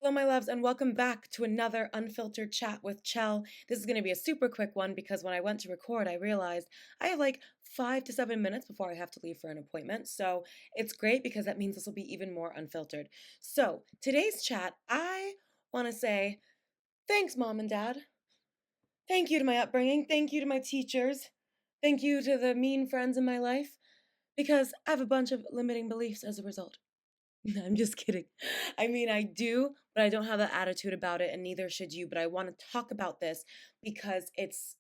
Hello, my loves, and welcome back to another Unfiltered Chat with Chel. This is going to be a super quick one because when I went to record, I realized I have like 5 to 7 minutes before I have to leave for an appointment. So it's great because that means this will be even more unfiltered. So today's chat, I want to say thanks, Mom and Dad. Thank you to my upbringing. Thank you to my teachers. Thank you to the mean friends in my life because I have a bunch of limiting beliefs as a result. I'm just kidding. I mean, I do, but I don't have that attitude about it, and neither should you. But I want to talk about this because it's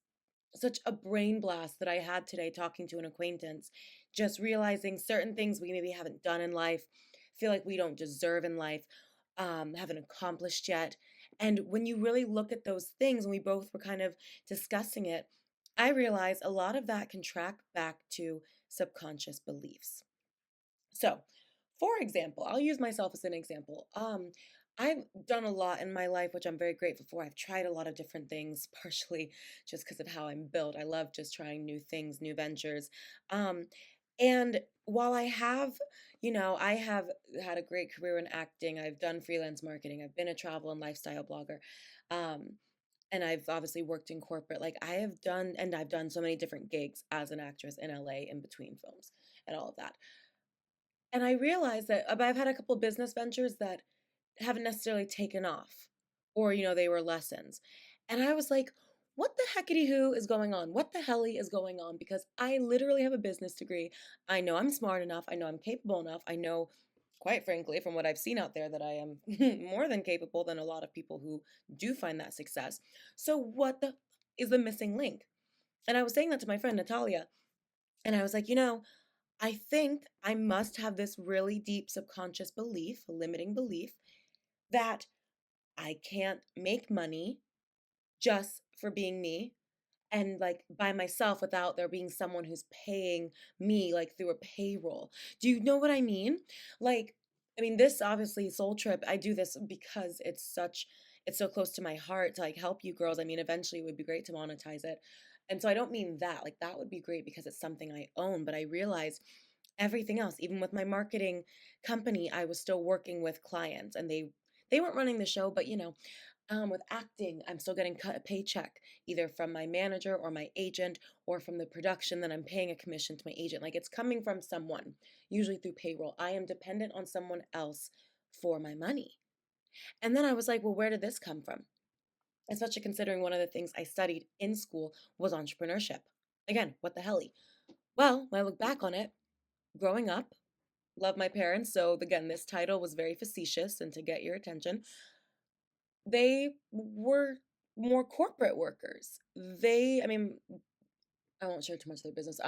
such a brain blast that I had today talking to an acquaintance, just realizing certain things we maybe haven't done in life, feel like we don't deserve in life, haven't accomplished yet. And when you really look at those things, and we both were kind of discussing it, I realized a lot of that can track back to subconscious beliefs. So, for example, I'll use myself as an example. I've done a lot in my life, which I'm very grateful for. I've tried a lot of different things, partially just because of how I'm built. I love just trying new things, new ventures. Um, and while I have had a great career in acting, I've done freelance marketing, I've been a travel and lifestyle blogger. Um, and I've obviously worked in corporate. Like I've done so many different gigs as an actress in LA in between films and all of that. And I realized that I've had a couple business ventures that haven't necessarily taken off, or they were lessons. And I was like, what the heckity who is going on? What the helly is going on? Because I literally have a business degree. I know I'm smart enough. I know I'm capable enough. I know, quite frankly, from what I've seen out there, that I am more than capable than a lot of people who do find that success. So what the is the missing link? And I was saying that to my friend Natalia, and I was like, I think I must have this really deep subconscious belief, a limiting belief, that I can't make money just for being me and like by myself without there being someone who's paying me like through a payroll. Do you know what I mean? Like, I mean, this obviously soul trip, I do this because it's so close to my heart to like help you girls. I mean, eventually it would be great to monetize it. And so I don't mean that, like that would be great because it's something I own, but I realize everything else, even with my marketing company, I was still working with clients and they weren't running the show, but with acting, I'm still getting cut a paycheck either from my manager or my agent or from the production that I'm paying a commission to my agent. Like it's coming from someone, usually through payroll. I am dependent on someone else for my money. And then I was like, well, where did this come from? Especially considering one of the things I studied in school was entrepreneurship. Again, what the helly? Well, when I look back on it, growing up, love my parents. So again, this title was very facetious and to get your attention. They were more corporate workers. I mean, I won't share too much of their business.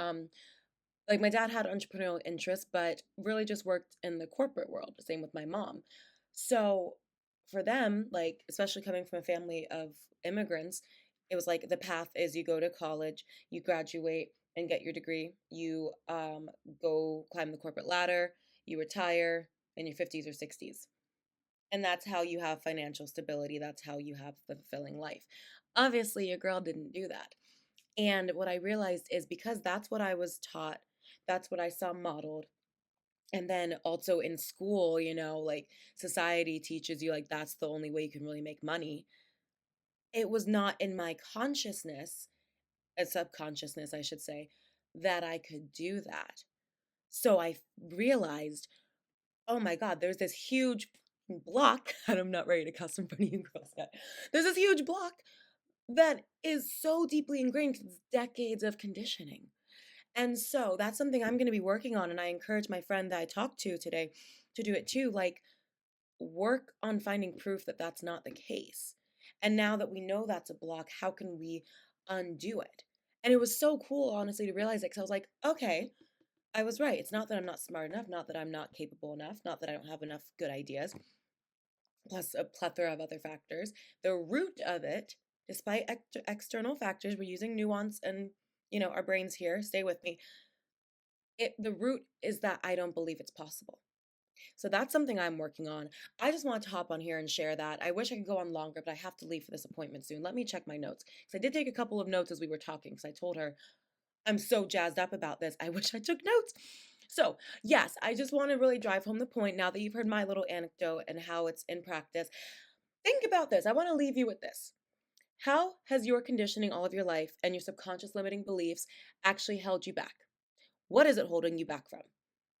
Like my dad had entrepreneurial interests, but really just worked in the corporate world. Same with my mom. So for them, like especially coming from a family of immigrants, it was like the path is you go to college, you graduate and get your degree, you go climb the corporate ladder, you retire in your 50s or 60s. And that's how you have financial stability. That's how you have the fulfilling life. Obviously, your girl didn't do that. And what I realized is because that's what I was taught, that's what I saw modeled. And then also in school, like society teaches you like that's the only way you can really make money. It was not in my consciousness, a subconsciousness, I should say, that I could do that. So I realized, oh my God, there's this huge block, and I'm not ready to cuss in front of you girls yet. There's this huge block that is so deeply ingrained 'cause it's decades of conditioning. And so that's something I'm going to be working on. And I encourage my friend that I talked to today to do it too. Like, work on finding proof that that's not the case. And now that we know that's a block, how can we undo it? And it was so cool, honestly, to realize it because I was like, okay, I was right. It's not that I'm not smart enough, not that I'm not capable enough, not that I don't have enough good ideas, plus a plethora of other factors. The root of it, despite external factors, we're using nuance and, our brains here, stay with me. The root is that I don't believe it's possible. So that's something I'm working on. I just wanted to hop on here and share that. I wish I could go on longer, but I have to leave for this appointment soon. Let me check my notes. Because I did take a couple of notes as we were talking, because I told her I'm so jazzed up about this. I wish I took notes. So, yes, I just want to really drive home the point now that you've heard my little anecdote and how it's in practice. Think about this. I want to leave you with this. How has your conditioning all of your life and your subconscious limiting beliefs actually held you back? What is it holding you back from?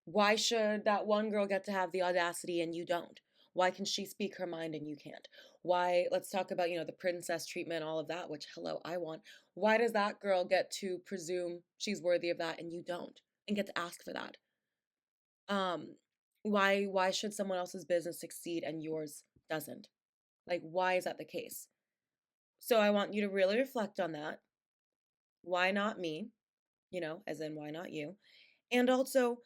Why should that one girl get to have the audacity and you don't? Why can she speak her mind and you can't? Why, let's talk about, the princess treatment, all of that, which, hello, I want. Why does that girl get to presume she's worthy of that and you don't? And get to ask for that? Um, why should someone else's business succeed and yours doesn't? Like, why is that the case? So I want you to really reflect on that. Why not me? As in, why not you? And also,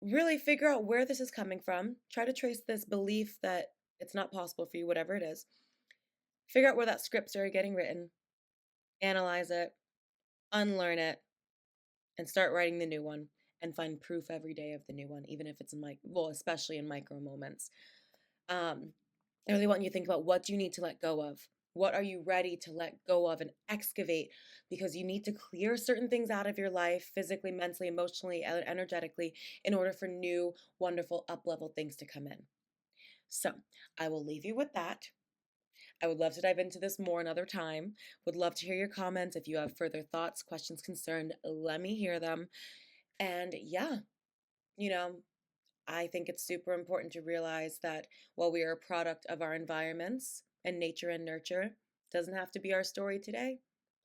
really figure out where this is coming from. Try to trace this belief that it's not possible for you, whatever it is. Figure out where that scripts are getting written, analyze it, unlearn it, and start writing the new one. And find proof every day of the new one, even if it's especially in micro moments. I really want you to think about, what do you need to let go of? What are you ready to let go of and excavate? Because you need to clear certain things out of your life, physically, mentally, emotionally, energetically, in order for new, wonderful, up-level things to come in. So I will leave you with that. I would love to dive into this more another time. Would love to hear your comments. If you have further thoughts, questions, concerned, let me hear them. And yeah, you know, I think it's super important to realize that while we are a product of our environments and nature and nurture, it doesn't have to be our story today.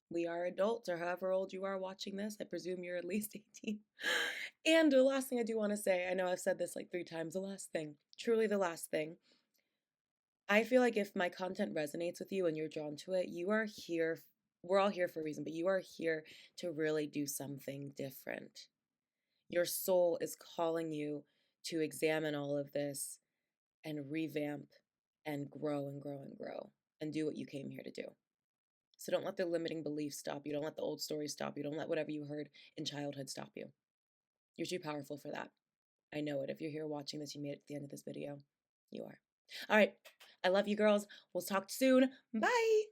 We are adults, or however old you are watching this. I presume you're at least 18. And the last thing I do want to say, I know I've said this like 3 times, the last thing, truly the last thing. I feel like if my content resonates with you and you're drawn to it, you are here. We're all here for a reason, but you are here to really do something different. Your soul is calling you to examine all of this and revamp and grow and grow and grow and do what you came here to do. So don't let the limiting beliefs stop you. Don't let the old stories stop you. Don't let whatever you heard in childhood stop you. You're too powerful for that. I know it. If you're here watching this, you made it to the end of this video. You are. All right. I love you, girls. We'll talk soon. Bye.